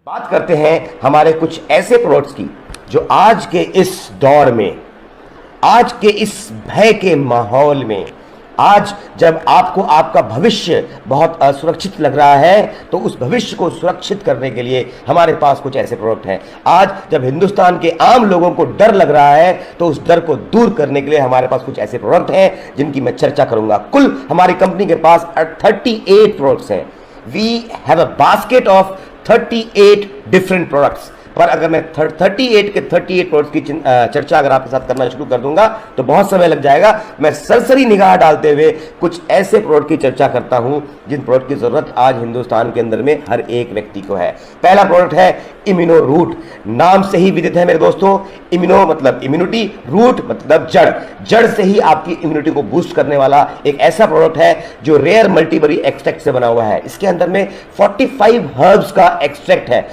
बात करते हैं हमारे कुछ ऐसे प्रोडक्ट्स की जो आज के इस दौर में, आज के इस भय के माहौल में, आज जब आपको आपका भविष्य बहुत असुरक्षित लग रहा है, तो उस भविष्य को सुरक्षित करने के लिए हमारे पास कुछ ऐसे प्रोडक्ट हैं। आज जब हिंदुस्तान के आम लोगों को डर लग रहा है, तो उस डर को दूर करने के लिए हमारे पास कुछ ऐसे प्रोडक्ट हैं जिनकी मैं चर्चा करूंगा। कुल हमारी कंपनी के पास 38 प्रोडक्ट्स हैं। We have a basket of 38 different products. पर अगर मैं 38 के 38 प्रोडक्ट्स की चर्चा अगर आपके साथ करना शुरू कर दूंगा तो बहुत समय लग जाएगा। मैं सरसरी निगाह डालते हुए कुछ ऐसे प्रोडक्ट की चर्चा करता हूं जिन प्रोडक्ट की जरूरत आज हिंदुस्तान के अंदर में हर एक व्यक्ति को है। पहला प्रोडक्ट है इम्यूनो रूट। नाम से ही विदित है मेरे दोस्तों, इम्यूनो मतलब इम्यूनिटी, रूट मतलब जड़। जड़ से ही आपकी इम्यूनिटी को बूस्ट करने वाला एक ऐसा प्रोडक्ट है जो रेयर मल्टीबेरी एक्सट्रैक्ट से बना हुआ है। इसके अंदर में 45 हर्ब्स का एक्सट्रैक्ट है,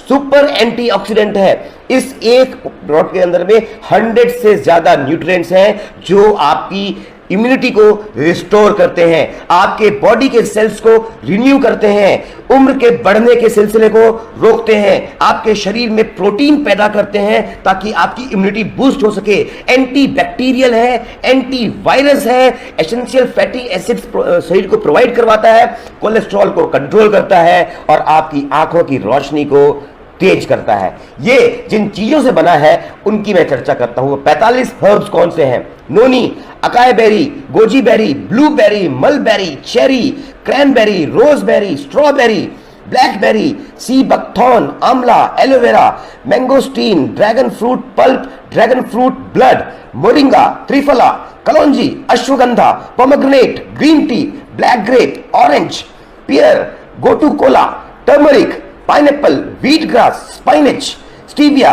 सुपर एंटीऑक्सीडेंट है। इस एक प्रोडक्ट के अंदर में 100 से ज्यादा न्यूट्रिएंट्स हैं जो आपकी इम्यूनिटी को रिस्टोर करते हैं, आपके बॉडी के सेल्स को रिन्यू करते हैं, उम्र के बढ़ने के सिलसिले को रोकते हैं, आपके शरीर में प्रोटीन पैदा करते हैं ताकि आपकी इम्यूनिटी बूस्ट हो सके। एंटी बैक्टीरियल है, एंटी वायरस है, एसेंशियल फैटी एसिड्स शरीर को प्रोवाइड करवाता है, कोलेस्ट्रॉल को कंट्रोल करता है और आपकी आंखों की रोशनी को तेज करता है। ये जिन चीजों से बना है उनकी मैं चर्चा करता हूं। 45 हर्ब्स कौन से हैं? Noni, acai berry, goji berry, blueberry, mulberry, cherry, cranberry, roseberry, strawberry, blackberry, sea buckthorn, amla, aloe vera, mangosteen, dragon fruit pulp, dragon fruit blood, moringa, triphala, kalonji, ashwagandha, pomegranate, green tea, black grape, orange, pear, gotu kola, turmeric, pineapple, wheat grass, spinach, stevia,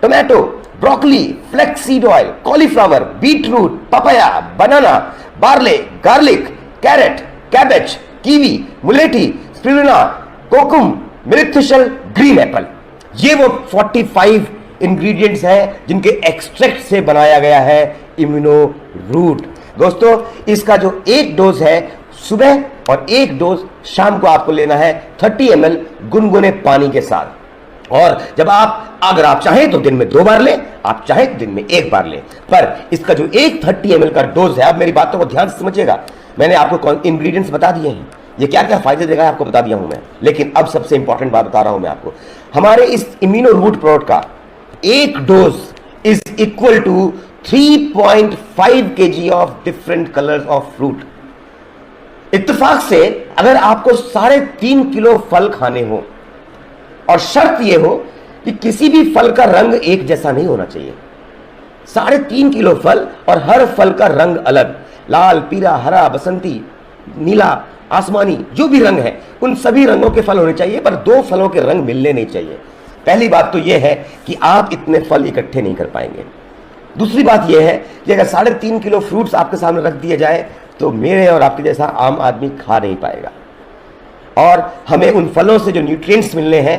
tomato, broccoli, flax seed oil, cauliflower, beetroot, papaya, banana, barley, garlic, carrot, cabbage, kiwi, mulethi, spirulina, kokum, milk thistle, green apple. ये वो 45 ingredients हैं जिनके extract से बनाया गया है immuno root. दोस्तों, इसका जो एक डोज है सुबह और एक डोज शाम को आपको लेना है 30 ml गुनगुने पानी के साथ। और जब अगर आप चाहें तो दिन में 2 बार लें, आप चाहें तो दिन में 1 बार लें। पर इसका जो एक 30 ml का डोज है, अब मेरी बातों को ध्यान से समझिएगा। मैंने आपको इंग्रेडिएंट्स बता दिए हैं, ये क्या क्या फायदे देगा आपको बता दिया हूं मैं। लेकिन अब सबसे इंपॉर्टेंट बात बता रहा हूं मैं आपको। हमारे इस इम्यूनो रूट प्रोडक्ट का एक dose is equal to 3.5 kg of different colours of fruit. इत्तेफाक से अगर आपको 3.5 किलो फल खाने हो, और शर्त यह हो कि किसी भी फल का रंग एक जैसा नहीं होना चाहिए। 3.5 किलो फल और हर फल का रंग अलग, लाल, पीला, हरा, बसंती, नीला, आसमानी, जो भी रंग है उन सभी रंगों के फल होने चाहिए, पर 2 फलों के रंग मिलने नहीं चाहिए। पहली बात तो यह है कि आप इतने फल इकट्ठे नहीं कर पाएंगे। दूसरी बात यह है कि अगर 3.5 किलो फ्रूट्स आपके सामने रख दिए जाए तो मेरे और आपके जैसा आम आदमी खा नहीं पाएगा, और हमें उन फलों से जो न्यूट्रिएंट्स मिलने हैं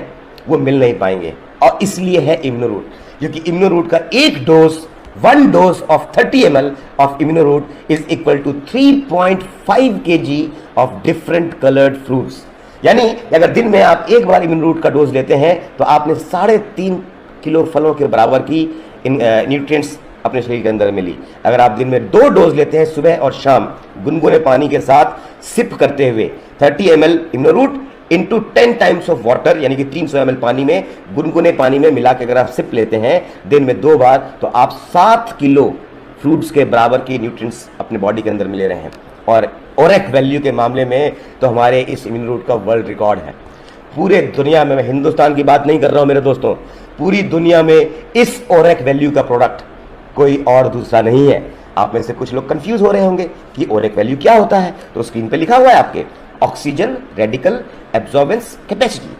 वो मिल नहीं पाएंगे। और इसलिए है इम्यूनो रूट, क्योंकि इम्यूनो रूट का एक dose, 1 dose of 30 ml of immuno root is equal to 3.5 kg of different coloured fruits. यानी अगर दिन में आप 1 बार इम्यूनो रूट का डोज लेते हैं तो आपने 3.5 किलो फलों के बराबर की न्यूट्रिएंट्स अपने शरीर के अंदर मिली। अगर आप दिन में 2 डोज लेते हैं, सुबह और शाम, गुनगुने पानी के साथ सिप करते हुए 30 ml immuno root into 10 times of water, यानी कि 300 ml पानी में, गुनगुने पानी में मिला के अगर आप सिप लेते हैं दिन में 2 बार, तो आप 7 किलो फ्रूट्स के बराबर की न्यूट्रिएंट्स अपने बॉडी के अंदर मिले रहे हैं। और ओरेक वैल्यू के मामले में तो हमारे इस इम्यूनो रूट का वर्ल्ड रिकॉर्ड है। पूरे दुनिया में, मैं हिंदुस्तान की बात नहीं कर रहा हूं मेरे दोस्तों, पूरी दुनिया में इस ओरेक वैल्यू का प्रोडक्ट कोई और दूसरा नहीं है। आप में से कुछ लोग कंफ्यूज हो रहे होंगे कि ओरेक वैल्यू क्या होता है, तो स्क्रीन पे लिखा हुआ है आपके, ऑक्सीजन रेडिकल एब्जॉर्बेंस कैपेसिटी।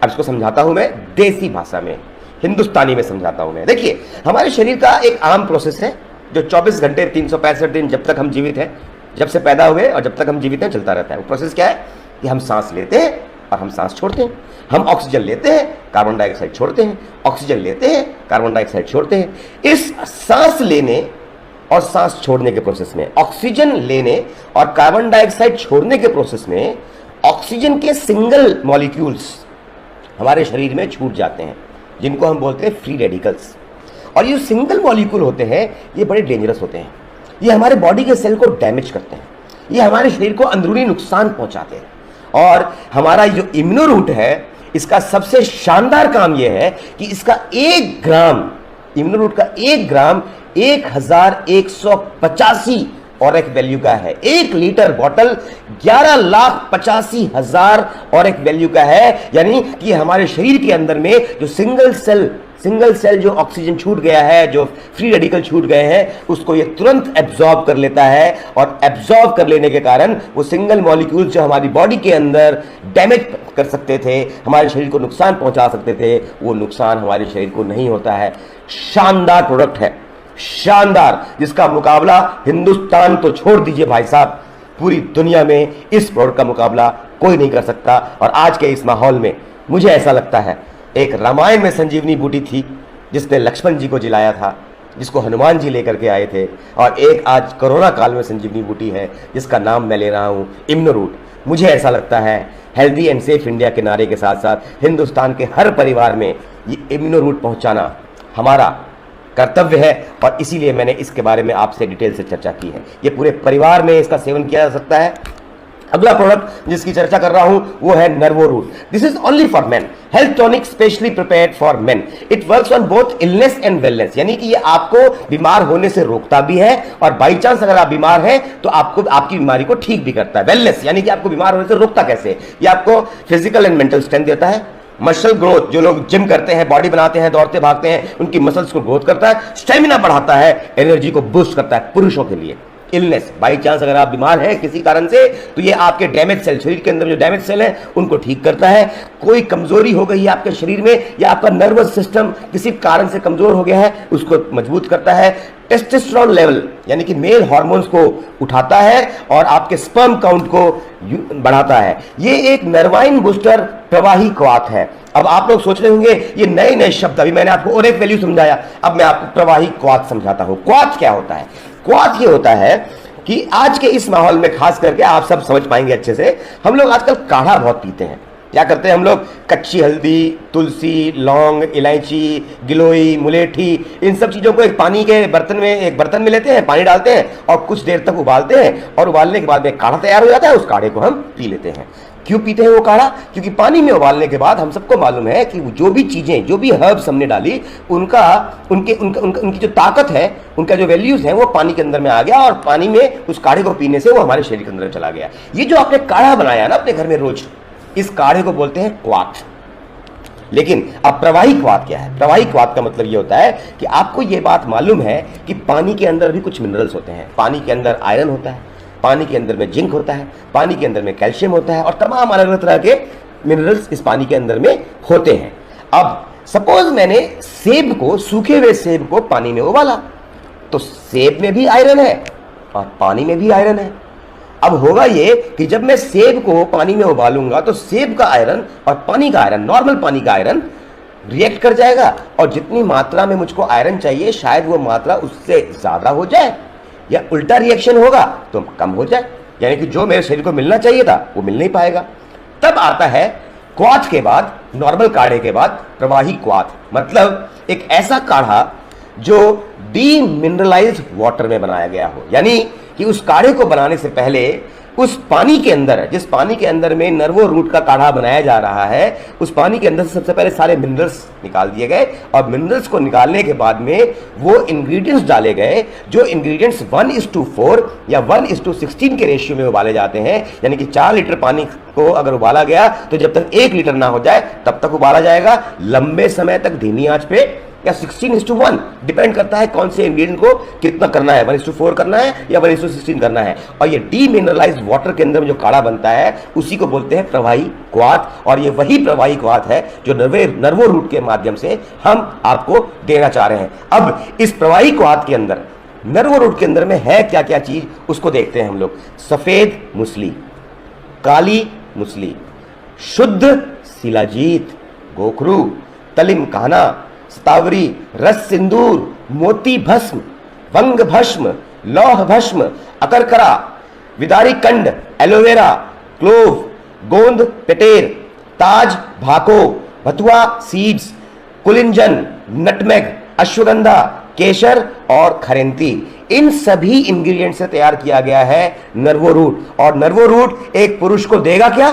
अब इसको समझाता हूं मैं देसी भाषा में, हिंदुस्तानी में समझाता हूं मैं। देखिए, हमारे शरीर का एक आम प्रोसेस है जो 24 घंटे 365 दिन जब तक हम जीवित हैं, जब से पैदा हुए और जब तक हम जीवित हैं चलता रहता है। वो प्रोसेस क्या है कि हम सांस लेते हैं और हम सांस छोड़ते हैं, हम ऑक्सीजन लेते हैं, कार्बन डाइऑक्साइड छोड़ते हैं, ऑक्सीजन लेते हैं, कार्बन डाइऑक्साइड छोड़ते हैं। इस सांस लेने और सांस छोड़ने के प्रोसेस में, ऑक्सीजन लेने और कार्बन डाइऑक्साइड छोड़ने के प्रोसेस में, ऑक्सीजन के सिंगल मॉलिक्यूल्स हमारे शरीर में छूट जाते हैं, जिनको हम बोलते हैं फ्री रेडिकल्स। और ये सिंगल मॉलिक्यूल होते हैं, ये बड़े डेंजरस होते हैं। ये हमारे बॉडी के सेल को डैमेज करते हैं, ये हमारे शरीर को अंदरूनी नुकसान पहुंचाते हैं। और हमारा जो इम्यूनो रूट है, इसका सबसे शानदार काम यह है कि इसका 1 ग्राम, इम्यूनो रूट का 1 ग्राम 1185 और एक वैल्यू का है। 1 लीटर बॉटल 11,85,000 और एक वैल्यू का है। यानी कि हमारे शरीर के अंदर में जो सिंगल सेल जो ऑक्सीजन छूट गया है, जो फ्री रेडिकल छूट गए हैं, उसको ये तुरंत एब्जॉर्ब कर लेता है। और एब्जॉर्ब कर लेने के कारण वो सिंगल मॉलिक्यूल जो हमारी बॉडी के अंदर डैमेज कर सकते थे, हमारे शरीर को नुकसान पहुंचा सकते थे, वो नुकसान हमारे शरीर को नहीं होता है। शानदार प्रोडक्ट है, शानदार, जिसका मुकाबला हिंदुस्तान तो छोड़ दीजिए भाई साहब, पूरी दुनिया में इस प्रोडक्ट का मुकाबला कोई नहीं कर सकता। और आज के इस माहौल में मुझे ऐसा लगता है, एक रामायण में संजीवनी बूटी थी जिसने लक्ष्मण जी को जिलाया था, जिसको हनुमान जी लेकर के आए थे, और एक आज कोरोना काल में संजीवनी बूटी है जिसका नाम मैं ले रहा हूं, इम्यूनो रूट। मुझे ऐसा लगता है हेल्दी एंड सेफ इंडिया के नारे के साथ साथ हिंदुस्तान के हर परिवार में ये इम्यूनो रूट पहुंचाना हमारा कर्तव्य है। और इसीलिए मैंने इसके बारे में आपसे डिटेल से चर्चा की है। ये पूरे परिवार में इसका सेवन किया जा सकता है। अगला प्रोडक्ट जिसकी चर्चा कर रहा हूं वो है nervo root. This is only for men, health tonic specially prepared for men. It works on both illness and wellness, यानी कि ये आपको बीमार होने से रोकता भी है, और बाई चांस अगर आप बीमार हैं तो आपको आपकी बीमारी को ठीक भी करता है। वेलनेस यानी कि आपको बीमार होने से रोकता कैसे? ये आपको फिजिकल एंड मेंटल स्ट्रेंथ देता है, मसल ग्रोथ, जो लोग जिम करते हैं, बॉडी बनाते हैं, दौड़ते भागते हैं, उनकी मसल्स को ग्रोथ करता है, स्टेमिना बढ़ाता है, एनर्जी को बूस्ट करता है पुरुषों के लिए। इलनेस, बाई चांस अगर आप बीमार हैं किसी कारण से, तो ये आपके डैमेज सेल, शरीर के अंदर जो डैमेज सेल है उनको ठीक करता है। कोई कमजोरी हो गई है आपके शरीर में, या आपका नर्वस सिस्टम किसी कारण से कमजोर हो गया है, उसको मजबूत करता है। टेस्टोस्टेरोन लेवल यानी कि मेल हार्मोन्स को उठाता है और आपके स्पर्म काउंट को बढ़ाता है। ये एक नर्वाइन बूस्टर प्रवाही क्वाथ है। अब आप लोग सोच रहे होंगे ये नए नए शब्द, अभी मैंने आपको और एक वैल्यू समझाया, अब मैं आपको प्रवाही क्वाथ समझाता हूं। क्वाथ क्या होता है? क्वाथ ये होता है कि आज के इस माहौल में खास करके आप सब समझ पाएंगे अच्छे से, हम लोग आजकल काढ़ा बहुत पीते हैं। क्या करते हैं हम लोग? कच्ची हल्दी, तुलसी, लौंग, इलायची, गिलोई, मुलेठी, इन सब चीज़ों को एक पानी के बर्तन में लेते हैं, पानी डालते हैं और कुछ देर तक उबालते हैं, और उबालने के बाद में काढ़ा तैयार हो जाता है। उस काढ़े को हम पी लेते हैं। क्यों पीते हैं वो काढ़ा? क्योंकि पानी में उबालने के बाद हम सबको मालूम है कि जो भी चीज़ें, जो भी हर्ब्स हमने डाली, उनकी जो ताकत है, उनका जो वैल्यूज है, वो पानी के अंदर में आ गया, और पानी में उस काढ़े को पीने से वो हमारे शरीर के अंदर चला गया। ये जो आपने काढ़ा बनाया ना अपने घर में रोज, इस काढ़े को बोलते हैं क्वाथ। लेकिन अब प्रवाही क्वाथ क्या है? प्रवाही क्वाथ का मतलब ये होता है कि आपको ये बात मालूम है कि पानी के अंदर भी कुछ मिनरल्स होते हैं। पानी के अंदर आयरन होता है, पानी के अंदर में जिंक होता है, पानी के अंदर में कैल्शियम होता है, और तमाम अलग अलग तरह के मिनरल्स इस पानी के अंदर में होते हैं। अब सपोज मैंने सेब को, सूखे हुए सेब को पानी में उबाला, तो सेब में भी आयरन है और पानी में भी आयरन है। अब होगा ये कि जब मैं सेब को पानी में उबालूंगा तो सेब का आयरन और पानी का आयरन, नॉर्मल पानी का आयरन रिएक्ट कर जाएगा, और जितनी मात्रा में मुझको आयरन चाहिए शायद वो मात्रा उससे ज्यादा हो जाए, या उल्टा रिएक्शन होगा तो कम हो जाए। यानी कि जो मेरे शरीर को मिलना चाहिए था वो मिल नहीं पाएगा। तब आता है क्वाथ के बाद, नॉर्मल काढ़े के बाद प्रवाही क्वाथ, मतलब एक ऐसा काढ़ा जो डीमिनरलाइज्ड वाटर में बनाया गया हो। यानी कि उस काढ़े को बनाने से पहले उस पानी के अंदर, जिस पानी के अंदर में नर्वो रूट का काढ़ा बनाया जा रहा है, उस पानी के अंदर से सबसे पहले सारे मिनरल्स निकाल दिए गए, और मिनरल्स को निकालने के बाद में वो इंग्रेडिएंट्स डाले गए, जो इंग्रेडिएंट्स 1:4 या 1:16 के रेशियो में उबाले जाते हैं। यानी कि 4 लीटर पानी को अगर उबाला गया तो जब तक 1 लीटर ना हो जाए तब तक उबाला जाएगा, लंबे समय तक धीमी आंच पे, या 16:1, डिपेंड करता है कौन से इंग्रेडिएंट को कितना करना है, 1:4 करना है या 1:16 करना है। और ये डीमिनरलाइज्ड वाटर के अंदर जो काढ़ा बनता है उसी को बोलते हैं प्रवाही क्वाथ, और ये वही प्रवाही क्वाथ है जो नर्वो रूट के माध्यम से हम आपको देना चाह रहे हैं। अब इस प्रवाही क्वाथ के अंदर, नर्वो रूट के अंदर में है क्या क्या चीज, उसको देखते हैं हम लोग। सफेद मुसली, काली मुसली, शुद्ध शिलाजीत, गोखरू, तलिम काना, स्तावरी, रस सिंदूर, मोती भस्म, वंग भस्म, लौह भस्म, अकरकरा, विदारी कंड, एलोवेरा, क्लोव, गोंद पेटेर, ताज भाको, भतुआ सीड्स, कुलिंजन, नटमेग, अश्वगंधा, केसर और खरेंती, इन सभी इंग्रेडिएंट से तैयार किया गया है नर्वो रूट। और नर्वो रूट एक पुरुष को देगा क्या?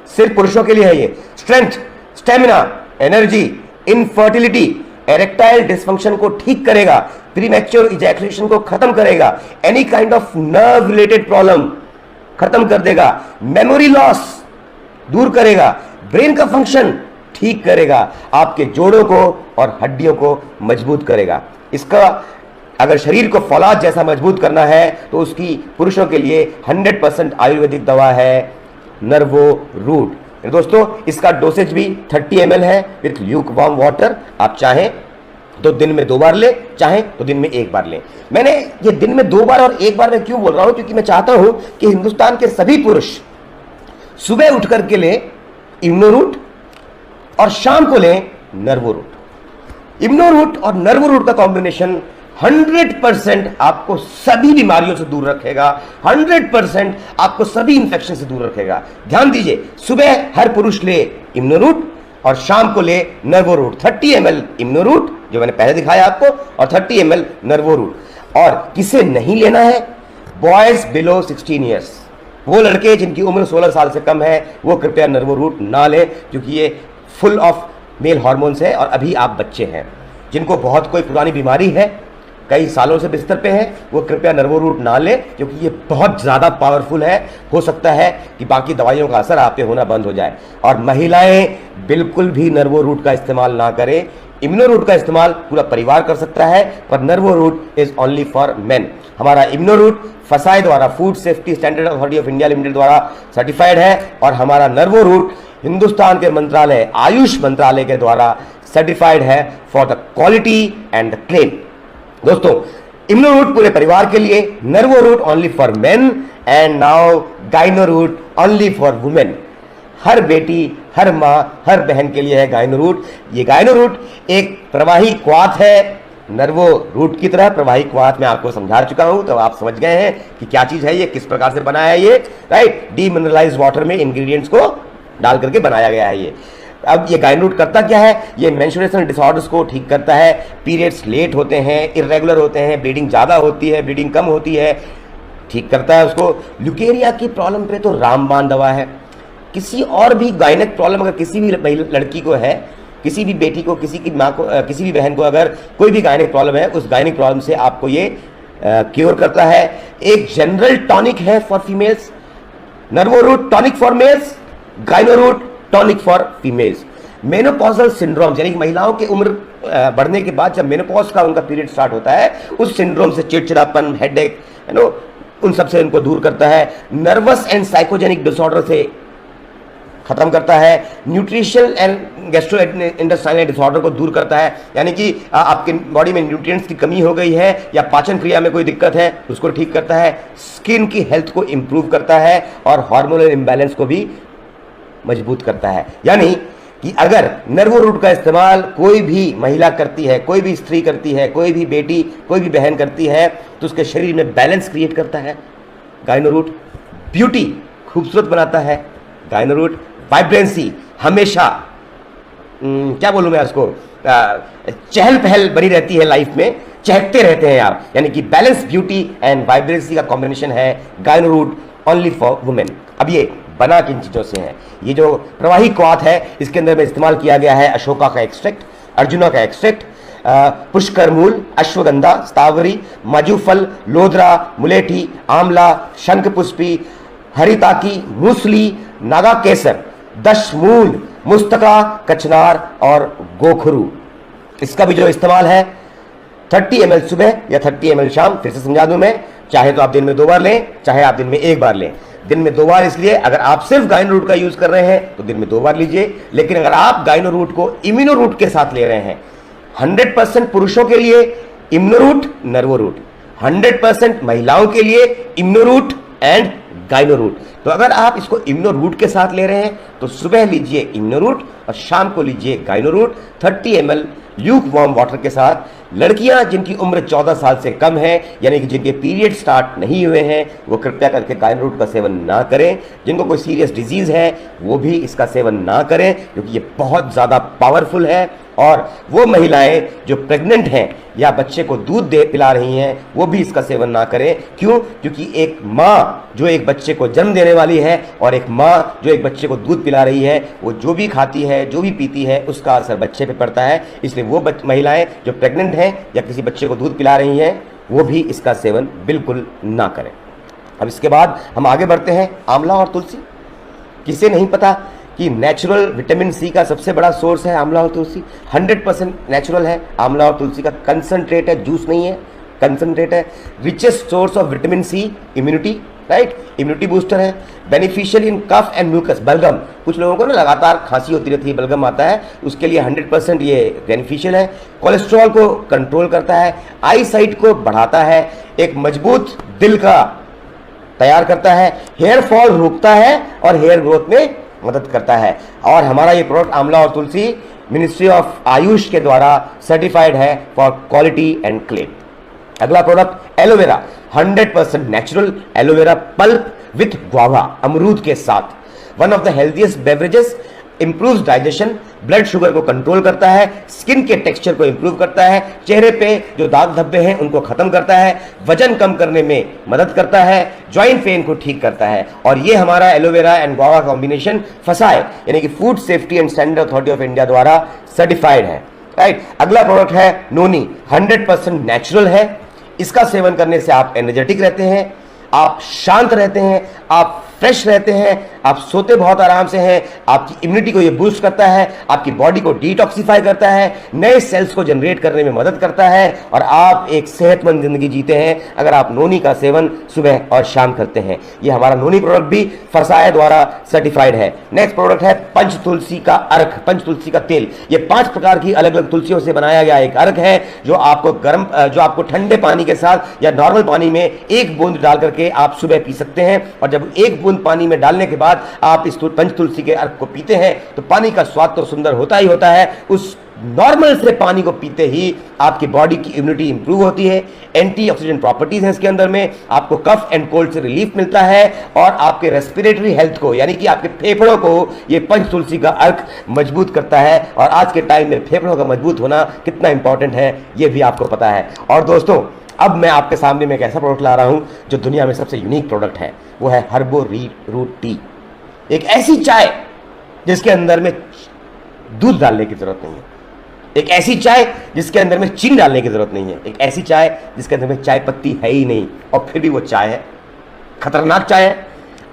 सिर्फ पुरुषों के लिए है ये। Strength, stamina, energy, infertility, erectile dysfunction को ठीक करेगा, प्रीमैच्योर इजैकुलेशन को खत्म करेगा, any kind of nerve related problem खत्म कर देगा, मेमोरी लॉस दूर करेगा, ब्रेन का फंक्शन ठीक करेगा, आपके जोड़ों को और हड्डियों को मजबूत करेगा। इसका अगर शरीर को फौलाद जैसा मजबूत करना है तो उसकी पुरुषों के लिए 100% आयुर्वेदिक दवा है नर्वो रूट। दोस्तों इसका डोसेज भी 30 ml है विथ ल्यूक वार्म वाटर। आप चाहें तो दिन में 2 बार ले, चाहें तो दिन में 1 बार ले। मैंने ये दिन में 2 बार और 1 बार में क्यों बोल रहा हूं? क्योंकि मैं चाहता हूं कि हिंदुस्तान के सभी पुरुष सुबह उठ करके ले इम्यूनो रूट और शाम को ले नर्वो रूट। इम्यूनो रूट और नर्वो रूट का कॉम्बिनेशन 100% आपको सभी बीमारियों से दूर रखेगा, 100% आपको सभी इंफेक्शन से दूर रखेगा। ध्यान दीजिए, सुबह हर पुरुष ले इम्यूनो रूट और शाम को ले नर्वो रूट। 30 ml इम्यूनो रूट जो मैंने पहले दिखाया आपको, और 30 ml नर्वो रूट। और किसे नहीं लेना है? बॉयज बिलो 16 ईयर्स, वो लड़के जिनकी उम्र 16 साल से कम है वो कृपया नर्वो रूट ना लें, क्योंकि ये फुल ऑफ मेल हार्मोन्स है और अभी आप बच्चे हैं। जिनको बहुत कोई पुरानी बीमारी है, कई सालों से बिस्तर पे है, वो कृपया नर्वो रूट ना लें, क्योंकि ये बहुत ज़्यादा पावरफुल है। हो सकता है कि बाकी दवाइयों का असर आप पे होना बंद हो जाए। और महिलाएं बिल्कुल भी नर्वो रूट का इस्तेमाल ना करें। इम्यूनो रूट का इस्तेमाल पूरा परिवार कर सकता है, पर nervo root is only for men. हमारा इम्यूनो रूट फसाई द्वारा, food safety standard authority of India limited द्वारा सर्टिफाइड है, और हमारा नर्वो रूट हिंदुस्तान के मंत्रालय आयुष मंत्रालय के द्वारा सर्टिफाइड है for the quality and the claim. दोस्तों इम्यूनो रूट पूरे परिवार के लिए, nervo root only for men, and now gyno root only for women. हर बेटी, हर मां, हर बहन के लिए है गाइनो रूट। ये गाइनो रूट एक प्रवाही क्वाथ है, नर्वो रूट की तरह प्रवाही क्वाथ मैं आपको समझा चुका हूं, तो आप समझ गए हैं कि क्या चीज है ये, किस प्रकार से बना है ये, राइट। डीमिनरलाइज्ड वाटर में इंग्रेडिएंट्स को डाल करके बनाया गया है ये। अब ये गाइनो रूट करता क्या है? ये मेंस्ट्रुएशन डिसऑर्डर्स को ठीक करता है। पीरियड्स लेट होते हैं, इर्रेगुलर होते हैं, ब्लीडिंग ज़्यादा होती है, ब्लीडिंग कम होती है, ठीक करता है उसको। ल्यूकेरिया की प्रॉब्लम पे तो रामबाण दवा है। किसी और भी गायनेक प्रॉब्लम अगर किसी भी लड़की को है, किसी भी बेटी को, किसी की माँ को, किसी भी बहन को अगर कोई भी गायनेक प्रॉब्लम है, उस गायनेक प्रॉब्लम से आपको ये क्योर करता है। एक जनरल टॉनिक है for females, nervo root tonic for males, gyno root tonic for females. Menopausal syndrome, यानी कि महिलाओं की उम्र बढ़ने के बाद जब मेनोपॉज का उनका पीरियड स्टार्ट होता है, उस सिंड्रोम से चिड़चिड़ापन, हेडेक, उन सब से उनको दूर करता है। नर्वस एंड साइकोजेनिक डिसऑर्डर से खत्म करता है। न्यूट्रिशनल एंड गैस्ट्रोइंटेस्टाइनल डिसऑर्डर को दूर करता है, यानी कि आपके बॉडी में न्यूट्रिएंट्स की कमी हो गई है या पाचन क्रिया में कोई दिक्कत है, उसको ठीक करता है। स्किन की हेल्थ को इंप्रूव करता है और हार्मोनल इम्बैलेंस को भी मजबूत करता है। यानी कि अगर नर्वो रूट का इस्तेमाल कोई भी महिला करती है, कोई भी स्त्री करती है, कोई भी बेटी, कोई भी बहन करती है, तो उसके शरीर में बैलेंस क्रिएट करता है गाइनो रूट। ब्यूटी, खूबसूरत बनाता है गाइनो रूट। वाइब्रेंसी, हमेशा क्या बोलूँ मैं उसको, चहल पहल बनी रहती है लाइफ में, चहकते रहते हैं आप, यानी कि बैलेंस, ब्यूटी एंड वाइब्रेंसी का कॉम्बिनेशन है gyno root only for women. अब ये बना किन चीज़ों से है? ये जो प्रवाही क्वाथ है, इसके अंदर में इस्तेमाल किया गया है अशोका का एक्सट्रैक्ट, अर्जुना का एक्सट्रैक्ट, पुष्कर मूल, अश्वगंधा, स्तावरी, मजूफल, लोदरा, मुलेठी, आंवला, शंखपुष्पी, हरिताकी, मूसली, नागा केसर, दशमूल, मुस्तका, कचनार और गोखरू। इसका भी जो इस्तेमाल है 30 ml सुबह या 30 ml शाम। फिर से समझा दूं मैं, चाहे तो आप दिन में 2 बार लें, चाहे आप दिन में 1 बार लें। दिन में 2 बार इसलिए, अगर आप सिर्फ गाइनो रूट का यूज कर रहे हैं तो दिन में 2 बार लीजिए, लेकिन अगर आप गाइनो रूट को इम्यूनो रूट के साथ ले रहे हैं, 100% पुरुषों के लिए इम्यूनो रूट, नर्वो रूट, 100% महिलाओं के लिए immuno root and gyno root. तो अगर आप इसको इम्यूनो रूट के साथ ले रहे हैं तो सुबह लीजिए इम्यूनो रूट और शाम को लीजिए gyno root 30 ml lukewarm water के साथ। लड़कियां जिनकी उम्र 14 साल से कम है, यानी कि जिनके पीरियड स्टार्ट नहीं हुए हैं, वो कृपया करके गायन रूट का सेवन ना करें। जिनको कोई सीरियस डिजीज़ है वो भी इसका सेवन ना करें, क्योंकि ये बहुत ज़्यादा पावरफुल है। और वो महिलाएं जो प्रेग्नेंट हैं या बच्चे को दूध दे पिला रही हैं वो भी इसका सेवन ना करें। क्यों? क्योंकि एक माँ जो एक बच्चे को जन्म देने वाली है और एक माँ जो एक बच्चे को दूध पिला रही है, वो जो भी खाती है, जो भी पीती है, उसका असर बच्चे पे पड़ता है। इसलिए वो महिलाएं जो प्रेग्नेंट हैं या किसी बच्चे को दूध पिला रही हैं वो भी इसका सेवन बिल्कुल ना करें। अब इसके बाद हम आगे बढ़ते हैं। आंवला और तुलसी, किसे नहीं पता कि नेचुरल विटामिन सी का सबसे बड़ा सोर्स है आंवला और तुलसी। 100% नेचुरल है आंवला और तुलसी का। कंसंट्रेट है, जूस नहीं है, कंसंट्रेट है। Richest source of vitamin C, immunity, right, immunity booster है। Beneficial in cough and mucus, बलगम, कुछ लोगों को ना लगातार खांसी होती रहती है, बलगम आता है, उसके लिए 100% ये बेनिफिशियल है। कोलेस्ट्रॉल को कंट्रोल करता है, आई साइट को बढ़ाता है, एक मजबूत दिल का तैयार करता है, हेयर फॉल रोकता है और हेयर ग्रोथ में मदद करता है। और हमारा ये प्रोडक्ट आंवला और तुलसी मिनिस्ट्री ऑफ आयुष के द्वारा सर्टिफाइड है फॉर क्वालिटी एंड क्लेम। अगला product aloe vera, 100% natural aloe vera pulp with guava, अमरूद के साथ। One of the healthiest beverages, improves digestion, blood sugar को कंट्रोल करता है, स्किन के टेक्सचर को इंप्रूव करता है, चेहरे पे जो दाग धब्बे हैं उनको खत्म करता है, वजन कम करने में मदद करता है, जॉइंट पेन को ठीक करता है। और ये हमारा एलोवेरा एंड गुआवा कॉम्बिनेशन फसाए यानी कि food safety and standard authority of India द्वारा सर्टिफाइड है, राइट। अगला प्रोडक्ट है नोनी, 100% नेचुरल है। इसका सेवन करने से आप एनर्जेटिक रहते हैं, आप शांत रहते हैं, आप फ्रेश रहते हैं, आप सोते बहुत आराम से हैं, आपकी इम्यूनिटी को ये बूस्ट करता है, आपकी बॉडी को डिटॉक्सिफाई करता है, नए सेल्स को जनरेट करने में मदद करता है और आप एक सेहतमंद जिंदगी जीते हैं अगर आप नोनी का सेवन सुबह और शाम करते हैं। ये हमारा नोनी प्रोडक्ट भी फरसाया द्वारा सर्टिफाइड है। नेक्स्ट प्रोडक्ट है पंच तुलसी का अर्क, पंच तुलसी का तेल। ये 5 प्रकार की अलग अलग तुलसियों से बनाया गया एक अर्क है जो आपको ठंडे पानी के साथ या नॉर्मल पानी में 1 बूंद डाल करके आप सुबह पी सकते हैं। और जब 1 बूंद पानी में डालने के बाद आप इस पंच तुलसी के अर्क को पीते हैं तो पानी का स्वाद तो सुंदर होता ही होता है, उस नॉर्मल से पानी को पीते ही आपकी बॉडी की इम्यूनिटी इंप्रूव होती है, एंटीऑक्सीडेंट प्रॉपर्टीज हैं इसके अंदर में, आपको कफ एंड कोल्ड से रिलीफ मिलता है और आपके रेस्पिरेटरी हेल्थ को यानी कि आपके फेफड़ों को ये पंच तुलसी का अर्क मजबूत करता है। और आज के टाइम में फेफड़ों का मजबूत होना कितना इंपॉर्टेंट है ये भी आपको पता है। और दोस्तों, अब मैं आपके सामने में एक ऐसा प्रोडक्ट ला रहा हूं जो दुनिया में सबसे यूनिक प्रोडक्ट है, वो है हर्बो रूट टी। एक ऐसी चाय जिसके अंदर में दूध डालने की जरूरत नहीं है, एक ऐसी चाय जिसके अंदर में चीनी डालने की जरूरत नहीं है, एक ऐसी चाय जिसके अंदर में चाय पत्ती है ही नहीं और फिर भी वो चाय है, खतरनाक चाय है।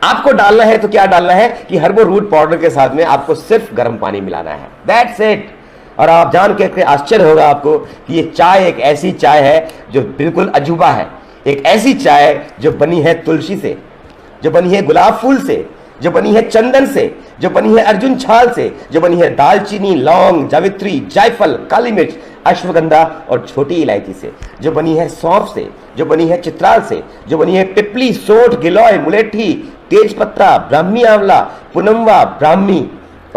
आपको डालना है तो क्या डालना है कि हर्बो रूट पाउडर के साथ में आपको सिर्फ गर्म पानी मिलाना है, दैट्स इट। और आप जान के आश्चर्य होगा आपको कि ये चाय एक ऐसी चाय है जो बिल्कुल अजूबा है, एक ऐसी चाय जो बनी है तुलसी से, जो बनी है गुलाब फूल से, जो बनी है चंदन से, जो बनी है अर्जुन छाल से, जो बनी है दालचीनी, लौंग, जावित्री, जायफल, काली मिर्च, अश्वगंधा और छोटी इलायची से, जो बनी है सौंफ से, जो बनी है चित्राल से, जो बनी है पिपली, सोंठ, गिलोय, मुलेठी, तेजपत्ता, ब्राह्मी आंवला, पुनम्वा, ब्राह्मी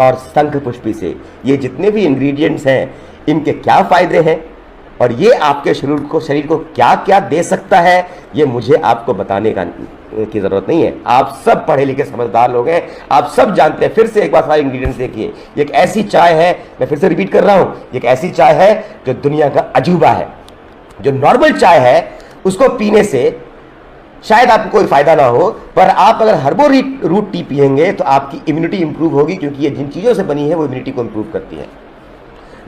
और शंख पुष्पी से। ये जितने भी इंग्रेडिएंट्स हैं इनके क्या फायदे हैं और ये आपके शरीर को क्या क्या दे सकता है, ये मुझे आपको बताने की जरूरत नहीं है। आप सब पढ़े लिखे समझदार लोग हैं, आप सब जानते हैं। फिर से एक बार सारे इंग्रेडिएंट्स देखिए। ये एक ऐसी चाय है, मैं फिर से रिपीट कर रहा हूं, एक ऐसी चाय है जो दुनिया का अजूबा है। जो नॉर्मल चाय है उसको पीने से शायद आपको कोई फायदा ना हो, पर आप अगर हर्बो रूट टी पिएंगे तो आपकी इम्यूनिटी इंप्रूव होगी, क्योंकि ये जिन चीज़ों से बनी है वो इम्यूनिटी को इंप्रूव करती है।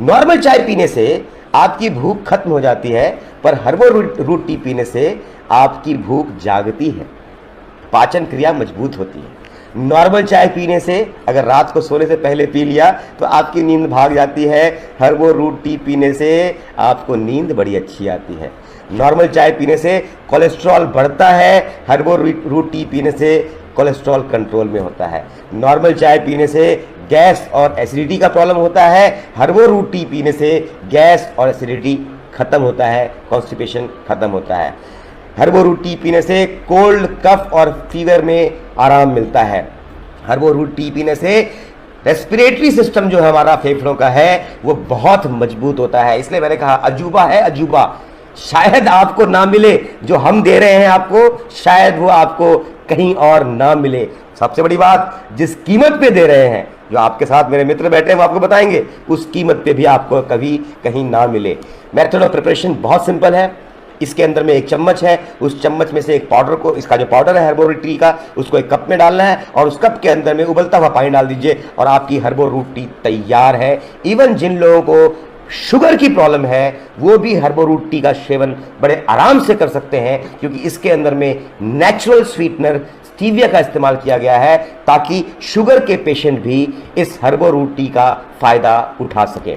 नॉर्मल चाय पीने से आपकी भूख खत्म हो जाती है, पर हर्बो रूट टी पीने से आपकी भूख जागती है, पाचन क्रिया मजबूत होती है। नॉर्मल चाय पीने से अगर रात को सोने से पहले पी लिया तो आपकी नींद भाग जाती है, हर्बो रूट टी पीने से आपको नींद बड़ी अच्छी आती है। नॉर्मल चाय पीने से कोलेस्ट्रॉल बढ़ता है, हर्बो रूट टी पीने से कोलेस्ट्रॉल कंट्रोल में होता है। नॉर्मल चाय पीने से गैस और एसिडिटी का प्रॉब्लम होता है, हर्बो रूट टी पीने से गैस और एसिडिटी खत्म होता है, कॉन्स्टिपेशन खत्म होता है। हर्बो रूट टी पीने से कोल्ड, कफ और फीवर में आराम मिलता है। हर्बो रूट टी पीने से रेस्पिरेटरी सिस्टम जो हमारा फेफड़ों का है वो बहुत मजबूत होता है। इसलिए मैंने कहा अजूबा है अजूबा, शायद आपको ना मिले जो हम दे रहे हैं आपको, शायद वो आपको कहीं और ना मिले। सबसे बड़ी बात, जिस कीमत पे दे रहे हैं, जो आपके साथ मेरे मित्र बैठे हैं वो आपको बताएंगे, उस कीमत पे भी आपको कभी कहीं ना मिले। मेथड ऑफ प्रिपरेशन बहुत सिंपल है। इसके अंदर में एक चम्मच है, उस चम्मच में से एक पाउडर को, इसका जो पाउडर है हर्बो रूट टी का, उसको एक कप में डालना है और उस कप के अंदर में उबलता हुआ पानी डाल दीजिए और आपकी हर्बो रूट टी तैयार है। इवन जिन लोगों को शुगर की प्रॉब्लम है वो भी हर्बो रूट टी का सेवन बड़े आराम से कर सकते हैं, क्योंकि इसके अंदर में नेचुरल स्वीटनर स्टीविया का इस्तेमाल किया गया है ताकि शुगर के पेशेंट भी इस हर्बो रूट टी का फायदा उठा सके।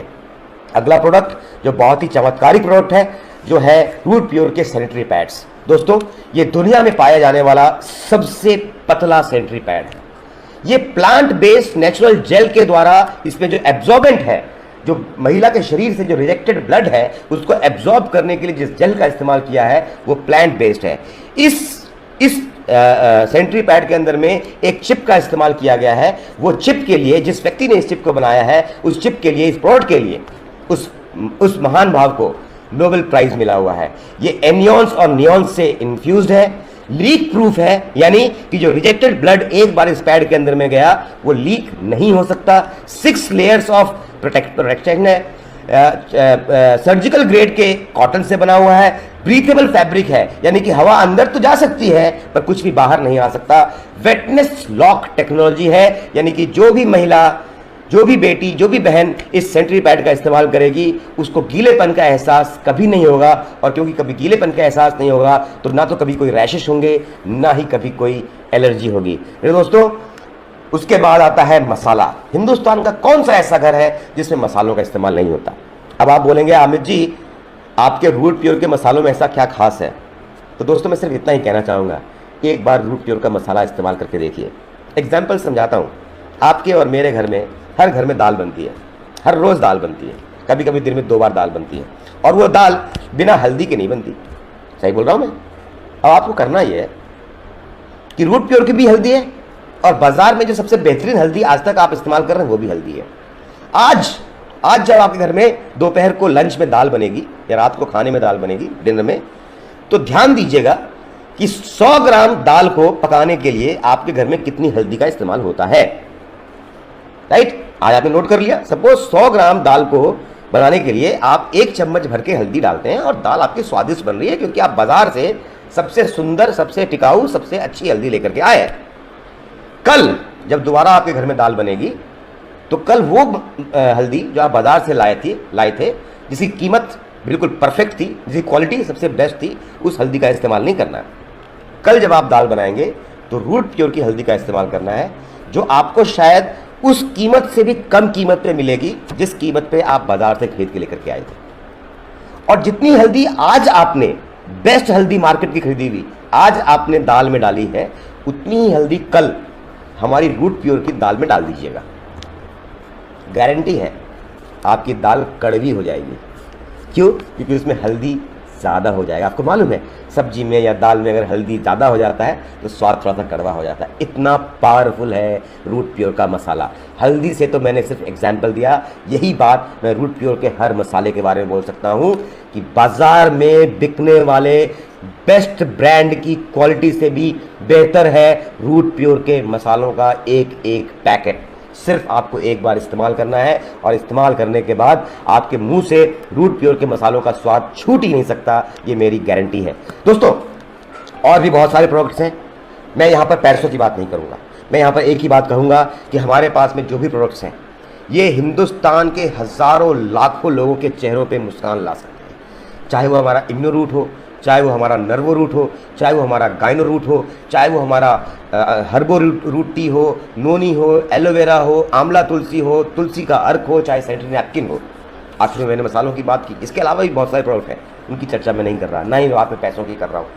अगला प्रोडक्ट जो बहुत ही चमत्कारिक प्रोडक्ट है, जो है रूट प्योर के सैनिटरी पैड्स। दोस्तों, ये दुनिया में पाया जाने वाला सबसे पतला सैनिटरी पैड है। ये प्लांट बेस्ड नेचुरल जेल के द्वारा, इसमें जो एब्जॉर्बेंट है, जो महिला के शरीर से जो रिजेक्टेड ब्लड है उसको एब्जॉर्ब करने के लिए जिस जेल का इस्तेमाल किया है वो प्लांट बेस्ड है। इस सैनिटरी पैड के अंदर में एक चिप का इस्तेमाल किया गया है। वो चिप के लिए, जिस व्यक्ति ने इस चिप को बनाया है, उस चिप के लिए, इस प्रोडक्ट के लिए उस महान भाव को नोबेल प्राइज मिला हुआ है। ये एनियॉन्स और नियॉन्स से इन्फ्यूज्ड है, लीक प्रूफ है, यानी कि जो रिजेक्टेड ब्लड एक बार इस पैड के अंदर में गया वो लीक नहीं हो सकता। 6 लेयर्स ऑफ प्रोटेक्शन है, सर्जिकल ग्रेड के कॉटन से बना हुआ है, ब्रीथेबल फैब्रिक है, यानी कि हवा अंदर तो जा सकती है पर कुछ भी बाहर नहीं आ सकता। वेटनेस लॉक टेक्नोलॉजी है, यानी कि जो भी महिला, जो भी बेटी, जो भी बहन इस सैनिटरी पैड का इस्तेमाल करेगी उसको गीलेपन का एहसास कभी नहीं होगा, और क्योंकि कभी गीलेपन का एहसास नहीं होगा तो ना तो कभी कोई रैशेस होंगे, ना ही कभी कोई एलर्जी होगी। मेरे दोस्तों, उसके बाद आता है मसाला। हिंदुस्तान का कौन सा ऐसा घर है जिसमें मसालों का इस्तेमाल नहीं होता? अब आप बोलेंगे अमित जी, आपके रूट प्योर के मसालों में ऐसा क्या खास है? तो दोस्तों, मैं सिर्फ इतना ही कहना चाहूँगा, एक बार रूट प्योर का मसाला इस्तेमाल करके देखिए। एग्जाम्पल समझाता हूँ। आपके और मेरे घर में, हर घर में दाल बनती है, हर रोज़ दाल बनती है, कभी कभी दिन में 2 बार दाल बनती है, और वो दाल बिना हल्दी के नहीं बनती। सही बोल रहा हूँ मैं? अब आपको करना ये है कि रूट प्योर की भी हल्दी है और बाजार में जो सबसे बेहतरीन हल्दी आज तक आप इस्तेमाल कर रहे हैं वो भी हल्दी है। आज जब आपके घर में दोपहर को लंच में दाल बनेगी या रात को खाने में दाल बनेगी, डिनर में, तो ध्यान दीजिएगा कि 100 ग्राम दाल को पकाने के लिए आपके घर में कितनी हल्दी का इस्तेमाल होता है। राइट? आज आपने नोट कर लिया। सपोज 100 ग्राम दाल को बनाने के लिए आप 1 चम्मच भर के हल्दी डालते हैं और दाल आपकी स्वादिष्ट बन रही है, क्योंकि आप बाजार से सबसे सुंदर, सबसे टिकाऊ, सबसे अच्छी हल्दी लेकर के आए हैं। कल जब दोबारा आपके घर में दाल बनेगी तो कल वो हल्दी जो आप बाजार से लाए थे, जिसकी कीमत बिल्कुल परफेक्ट थी, जिसकी क्वालिटी सबसे बेस्ट थी, उस हल्दी का इस्तेमाल नहीं करना है। कल जब आप दाल बनाएंगे तो रूट प्योर की हल्दी का इस्तेमाल करना है, जो आपको शायद उस कीमत से भी कम कीमत पे मिलेगी जिस कीमत पे आप बाजार से खरीद के लेकर के आए थे। और जितनी हल्दी आज आपने, बेस्ट हल्दी मार्केट की खरीदी हुई, आज आपने दाल में डाली है, उतनी ही हल्दी कल हमारी रूट प्योर की दाल में डाल दीजिएगा। गारंटी है आपकी दाल कड़वी हो जाएगी। क्यों? क्योंकि उसमें हल्दी ज़्यादा हो जाएगा। आपको मालूम है, सब्जी में या दाल में अगर हल्दी ज़्यादा हो जाता है तो स्वाद थोड़ा सा कड़वा हो जाता है। इतना पावरफुल है रूट प्योर का मसाला। हल्दी से तो मैंने सिर्फ एग्जाम्पल दिया, यही बात मैं रूट प्योर के हर मसाले के बारे में बोल सकता हूँ कि बाजार में बिकने वाले बेस्ट ब्रांड की क्वालिटी से भी बेहतर है रूट प्योर के मसालों का एक एक पैकेट। सिर्फ आपको एक बार इस्तेमाल करना है और इस्तेमाल करने के बाद आपके मुंह से रूट प्योर के मसालों का स्वाद छूट ही नहीं सकता, ये मेरी गारंटी है। दोस्तों, और भी बहुत सारे प्रोडक्ट्स हैं, मैं यहाँ पर पैसों की बात नहीं करूँगा। मैं यहाँ पर एक ही बात कहूँगा कि हमारे पास में जो भी प्रोडक्ट्स हैं, ये हिंदुस्तान के हज़ारों लाखों लोगों के चेहरों पर मुस्कान ला सकते हैं। चाहे वो हमारा इम्यूनो रूट हो, चाहे वो हमारा नर्वो रूट हो, चाहे वो हमारा गाइनो रूट हो, चाहे वो हमारा हर्बो रूट टी हो, नोनी हो, एलोवेरा हो, आंवला तुलसी हो, तुलसी का अर्क हो, चाहे सैनिटरी नैपकिन हो। आखिर में मैंने मसालों की बात की, इसके अलावा भी बहुत सारे प्रोडक्ट हैं, उनकी चर्चा मैं नहीं कर रहा, ना ही बात में पैसों की कर रहा हूँ।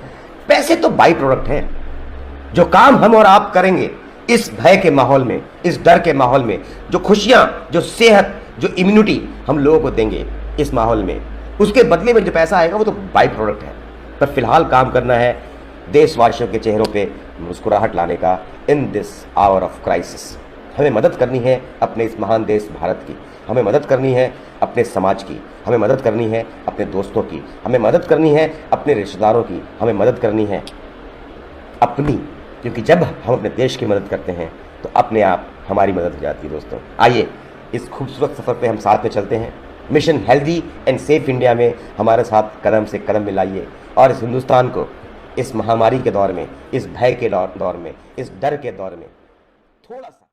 पैसे तो बाई प्रोडक्ट हैं। जो काम हम और आप करेंगे इस भय के माहौल में, इस डर के माहौल में, जो खुशियाँ, जो सेहत, जो इम्यूनिटी हम लोगों को देंगे इस माहौल में, उसके बदले में जो पैसा आएगा वो तो बाई प्रोडक्ट है। पर फिलहाल काम करना है देशवासियों के चेहरों पे मुस्कुराहट लाने का in this hour of crisis. हमें मदद करनी है अपने इस महान देश भारत की, हमें मदद करनी है अपने समाज की, हमें मदद करनी है अपने दोस्तों की, हमें मदद करनी है अपने रिश्तेदारों की, हमें मदद करनी है अपनी, क्योंकि जब हम अपने देश की मदद करते हैं तो अपने आप हमारी मदद हो जाती है। दोस्तों आइए इस खूबसूरत सफ़र पे हम साथ में चलते हैं। Mission healthy and safe India में हमारे साथ कदम से कदम मिलाइए और इस हिंदुस्तान को इस महामारी के दौर में, इस भय के दौर में, इस डर के दौर में थोड़ा सा